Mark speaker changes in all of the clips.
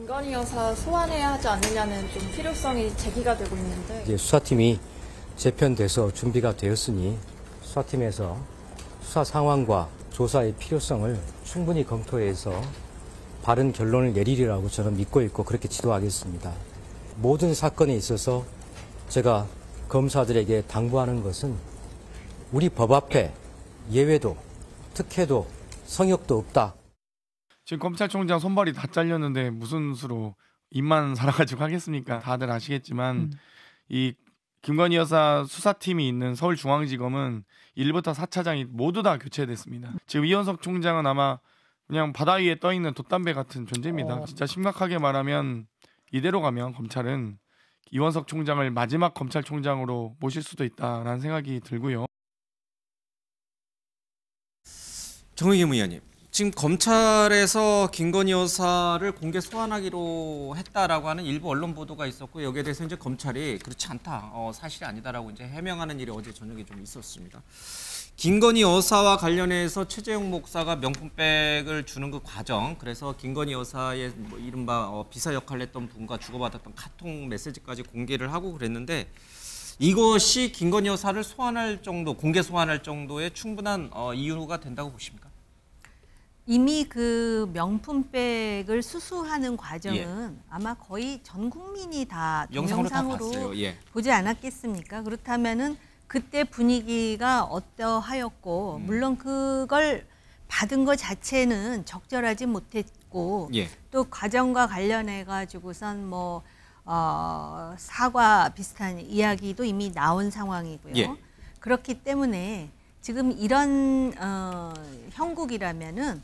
Speaker 1: 김건희 여사 소환해야 하지 않느냐는 좀 필요성이 제기가 되고 있는데
Speaker 2: 이제 수사팀이 재편돼서 준비가 되었으니 수사팀에서 수사 상황과 조사의 필요성을 충분히 검토해서 바른 결론을 내리리라고 저는 믿고 있고 그렇게 지도하겠습니다. 모든 사건에 있어서 제가 검사들에게 당부하는 것은 우리 법 앞에 예외도 특혜도 성역도 없다.
Speaker 3: 지금 검찰총장 손발이 다 잘렸는데 무슨 수로 입만 살아가지고 하겠습니까? 다들 아시겠지만 이 김건희 여사 수사팀이 있는 서울중앙지검은 1부터 4차장이 모두 다 교체됐습니다. 지금 이현석 총장은 아마 그냥 바다 위에 떠있는 돛담배 같은 존재입니다. 진짜 심각하게 말하면 이대로 가면 검찰은 이원석 총장을 마지막 검찰총장으로 모실 수도 있다라는 생각이 들고요.
Speaker 4: 정의겸 의원님, 지금 검찰에서 김건희 여사를 공개 소환하기로 했다라고 하는 일부 언론 보도가 있었고 여기에 대해서 이제 검찰이 그렇지 않다, 사실이 아니다라고 이제 해명하는 일이 어제 저녁에 좀 있었습니다. 김건희 여사와 관련해서 최재형 목사가 명품백을 주는 그 과정, 그래서 김건희 여사의 뭐 이른바 비서 역할을 했던 분과 주고받았던 카톡 메시지까지 공개를 하고 그랬는데 이것이 김건희 여사를 소환할 정도, 공개 소환할 정도의 충분한 이유가 된다고 보십니까?
Speaker 5: 이미 그 명품백을 수수하는 과정은
Speaker 4: 예.
Speaker 5: 아마 거의 전 국민이 다
Speaker 4: 영상으로
Speaker 5: 동영상으로
Speaker 4: 예.
Speaker 5: 보지 않았겠습니까? 그렇다면은 그때 분위기가 어떠하였고 물론 그걸 받은 것 자체는 적절하지 못했고
Speaker 4: 예.
Speaker 5: 또 과정과 관련해 가지고선 뭐 사과 비슷한 이야기도 이미 나온 상황이고요.
Speaker 4: 예.
Speaker 5: 그렇기 때문에 지금 이런 형국이라면은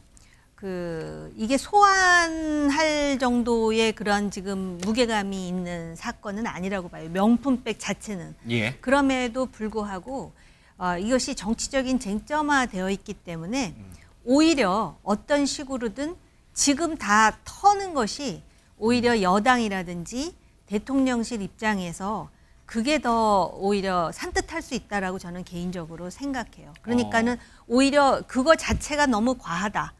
Speaker 5: 이게 소환할 정도의 그런 지금 무게감이 있는 사건은 아니라고 봐요. 명품백 자체는.
Speaker 4: 예.
Speaker 5: 그럼에도 불구하고 이것이 정치적인 쟁점화되어 있기 때문에 오히려 어떤 식으로든 지금 다 터는 것이 오히려 여당이라든지 대통령실 입장에서 그게 더 오히려 산뜻할 수 있다라고 저는 개인적으로 생각해요. 그러니까는 오히려 그거 자체가 너무 과하다.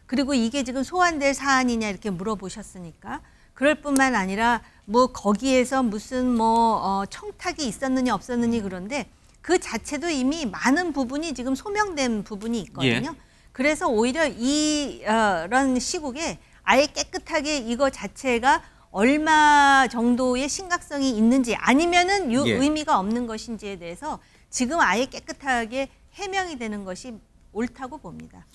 Speaker 5: 그리고 이게 지금 소환될 사안이냐 이렇게 물어보셨으니까 그럴 뿐만 아니라 뭐 거기에서 무슨 뭐 청탁이 있었느냐 없었느냐 그런데 그 자체도 이미 많은 부분이 지금 소명된 부분이 있거든요.
Speaker 4: 예.
Speaker 5: 그래서 오히려 이런 시국에 아예 깨끗하게 이거 자체가 얼마 정도의 심각성이 있는지 아니면은
Speaker 4: 예.
Speaker 5: 의미가 없는 것인지에 대해서 지금 아예 깨끗하게 해명이 되는 것이 옳다고 봅니다.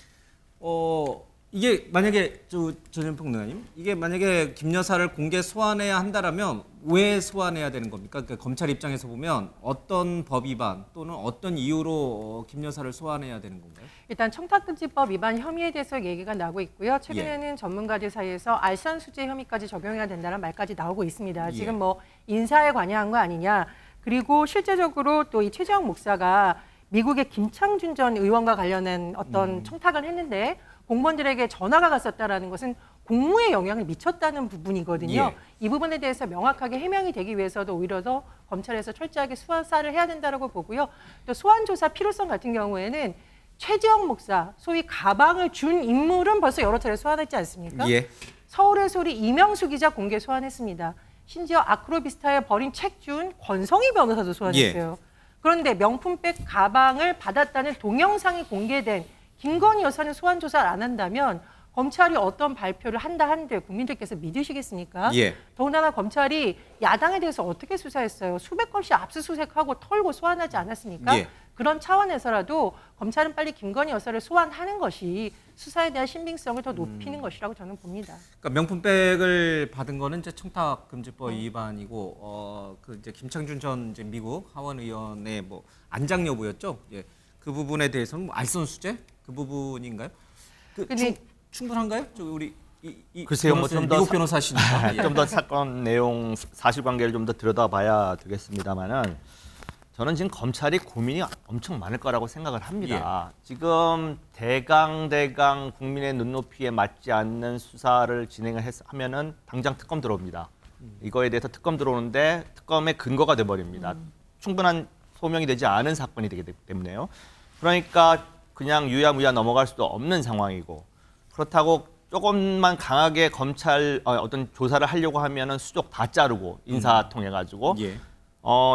Speaker 4: 이게 만약에 전현평 누나님, 이게 만약에 김 여사를 공개 소환해야 한다라면 왜 소환해야 되는 겁니까? 그러니까 검찰 입장에서 보면 어떤 법 위반 또는 어떤 이유로 김 여사를 소환해야 되는 건가요?
Speaker 6: 일단 청탁금지법 위반 혐의에 대해서 얘기가 나오고 있고요. 최근에는
Speaker 4: 예.
Speaker 6: 전문가들 사이에서 알선수재 혐의까지 적용해야 된다는 말까지 나오고 있습니다.
Speaker 4: 예.
Speaker 6: 지금 뭐 인사에 관여한 거 아니냐. 그리고 실제적으로 또 이 최재형 목사가 미국의 김창준 전 의원과 관련한 어떤 청탁을 했는데 공무원들에게 전화가 갔었다라는 것은 공무에 영향을 미쳤다는 부분이거든요.
Speaker 4: 예.
Speaker 6: 이 부분에 대해서 명확하게 해명이 되기 위해서도 오히려 더 검찰에서 철저하게 수사를 해야 된다고 보고요. 또 소환 조사 필요성 같은 경우에는 최재형 목사, 소위 가방을 준 인물은 벌써 여러 차례 소환했지 않습니까?
Speaker 4: 예.
Speaker 6: 서울의 소리 이명수 기자 공개 소환했습니다. 심지어 아크로비스타에 버린 책 준 권성희 변호사도 소환했어요.
Speaker 4: 예.
Speaker 6: 그런데 명품백 가방을 받았다는 동영상이 공개된 김건희 여사는 소환 조사를 안 한다면 검찰이 어떤 발표를 한다 한들 국민들께서 믿으시겠습니까?
Speaker 4: 예.
Speaker 6: 더군다나 검찰이 야당에 대해서 어떻게 수사했어요? 수백 건씩 압수수색하고 털고 소환하지 않았습니까?
Speaker 4: 예.
Speaker 6: 그런 차원에서라도 검찰은 빨리 김건희 여사를 소환하는 것이 수사에 대한 신빙성을 더 높이는 것이라고 저는 봅니다.
Speaker 4: 그러니까 명품백을 받은 거는 이제 청탁금지법 위반이고 그 이제 김창준 전 이제 미국 하원 의원의 뭐 안장 여부였죠. 예. 그 부분에 대해서는 뭐 알선수재 그 부분인가요? 충분한가요? 우리
Speaker 7: 글쎄요, 뭐 좀 더
Speaker 4: 미국 변호사시니까
Speaker 7: 좀 더 사건 내용 사실관계를 좀 더 들여다봐야 되겠습니다만은 저는 지금 검찰이 고민이 엄청 많을 거라고 생각을 합니다.
Speaker 4: 예.
Speaker 7: 지금 대강 국민의 눈높이에 맞지 않는 수사를 하면은 당장 특검 들어옵니다. 이거에 대해서 특검 들어오는데 특검의 근거가 돼버립니다. 충분한 소명이 되지 않은 사건이 되기 때문에요. 그러니까 그냥 유야무야 넘어갈 수도 없는 상황이고 그렇다고 조금만 강하게 검찰 어떤 조사를 하려고 하면은 수족 다 자르고 인사 통해 가지고
Speaker 4: 예.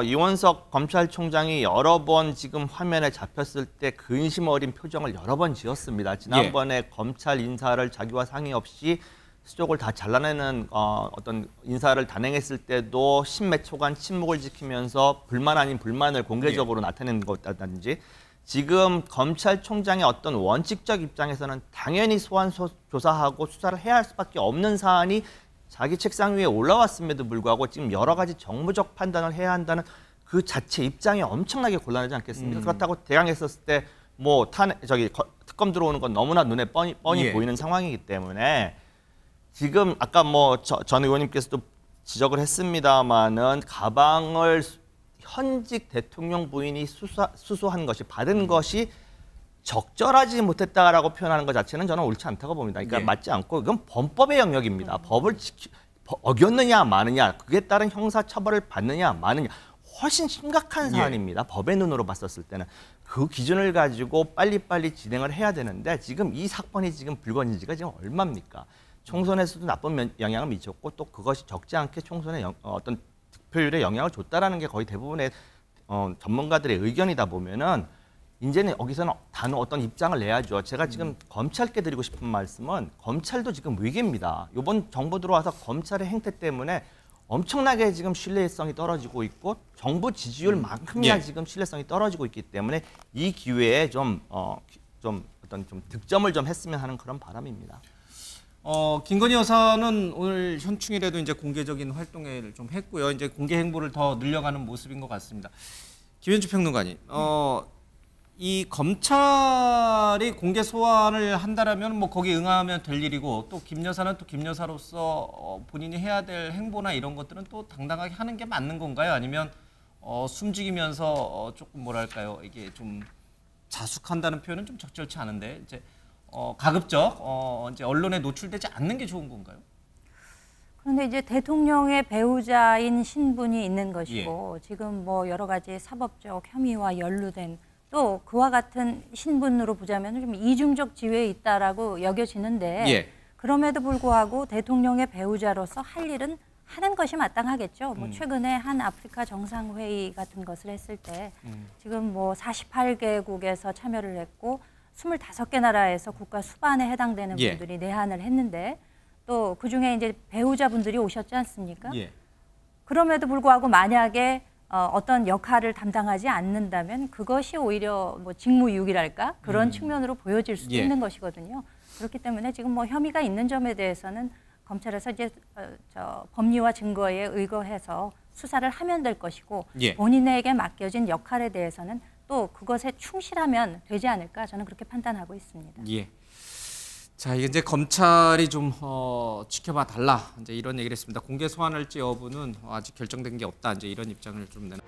Speaker 7: 이원석 검찰총장이 여러 번 지금 화면에 잡혔을 때 근심 어린 표정을 여러 번 지었습니다. 지난번에 검찰 인사를 자기와 상의 없이 수족을 다 잘라내는 어떤 인사를 단행했을 때도 십몇 초간 침묵을 지키면서 불만 아닌 불만을 공개적으로 나타낸 것이라든지 지금 검찰총장의 어떤 원칙적 입장에서는 당연히 소환 조사하고 수사를 해야 할 수밖에 없는 사안이 자기 책상 위에 올라왔음에도 불구하고 지금 여러 가지 정무적 판단을 해야 한다는 그 자체 입장이 엄청나게 곤란하지 않겠습니까? 그렇다고 대항했었을 때 뭐 특검 들어오는 건 너무나 눈에 뻔히
Speaker 4: 예.
Speaker 7: 보이는 상황이기 때문에 지금 아까 뭐 전 의원님께서도 지적을 했습니다마는 가방을 현직 대통령 부인이 수수한 것이 받은 것이 적절하지 못했다라고 표현하는 것 자체는 저는 옳지 않다고 봅니다. 그러니까
Speaker 4: 예.
Speaker 7: 맞지 않고 이건 범법의 영역입니다. 법을 어겼느냐 마느냐 그에 따른 형사 처벌을 받느냐 마느냐 훨씬 심각한 사안입니다. 법의 눈으로 봤었을 때는 그 기준을 가지고 빨리빨리 진행을 해야 되는데 지금 이 사건이 지금 불거진 지가 지금 얼마입니까? 총선에서도 나쁜 영향을 미쳤고 또 그것이 적지 않게 총선에 어떤 득표율에 영향을 줬다라는 게 거의 대부분의 전문가들의 의견이다 보면은 이제는 여기서는 단호 어떤 입장을 내야죠. 제가 지금 검찰께 드리고 싶은 말씀은 검찰도 지금 위기입니다. 이번 정부 들어와서 검찰의 행태 때문에 엄청나게 지금 신뢰성이 떨어지고 있고 정부 지지율만큼이나
Speaker 4: 예.
Speaker 7: 지금 신뢰성이 떨어지고 있기 때문에 이 기회에 좀 득점을 좀 했으면 하는 그런 바람입니다.
Speaker 4: 김건희 여사는 오늘 현충일에도 이제 공개적인 활동을 좀 했고요. 이제 공개 행보를 더 늘려가는 모습인 것 같습니다. 김현주 평론가님, 이 검찰이 공개 소환을 한다라면 뭐 거기에 응하면 될 일이고 또 김 여사는 또 김 여사로서 본인이 해야 될 행보나 이런 것들은 또 당당하게 하는 게 맞는 건가요? 아니면 숨죽이면서 조금 뭐랄까요? 이게 좀 자숙한다는 표현은 좀 적절치 않은데 이제 가급적 이제 언론에 노출되지 않는 게 좋은 건가요?
Speaker 8: 그런데 이제 대통령의 배우자인 신분이 있는 것이고 지금 뭐 여러 가지 사법적 혐의와 연루된 또 그와 같은 신분으로 보자면 좀 이중적 지위에 있다라고 여겨지는데
Speaker 4: 예.
Speaker 8: 그럼에도 불구하고 대통령의 배우자로서 할 일은 하는 것이 마땅하겠죠. 뭐 최근에 한 아프리카 정상회의 같은 것을 했을 때 지금 뭐 48개국에서 참여를 했고 25개 나라에서 국가 수반에 해당되는
Speaker 4: 예.
Speaker 8: 분들이 내한을 했는데 또 그중에 이제 배우자분들이 오셨지 않습니까?
Speaker 4: 예.
Speaker 8: 그럼에도 불구하고 만약에 어떤 역할을 담당하지 않는다면 그것이 오히려 뭐 직무유기랄까 그런 측면으로 보여질 수도
Speaker 4: 예.
Speaker 8: 있는 것이거든요. 그렇기 때문에 지금 뭐 혐의가 있는 점에 대해서는 검찰에서 이제 법리와 증거에 의거해서 수사를 하면 될 것이고
Speaker 4: 예.
Speaker 8: 본인에게 맡겨진 역할에 대해서는 또 그것에 충실하면 되지 않을까 저는 그렇게 판단하고 있습니다.
Speaker 4: 예. 자, 이게 이제 검찰이 좀 지켜봐 달라 이제 이런 얘기를 했습니다. 공개 소환할지 여부는 아직 결정된 게 없다 이제 이런 입장을 좀 내놨.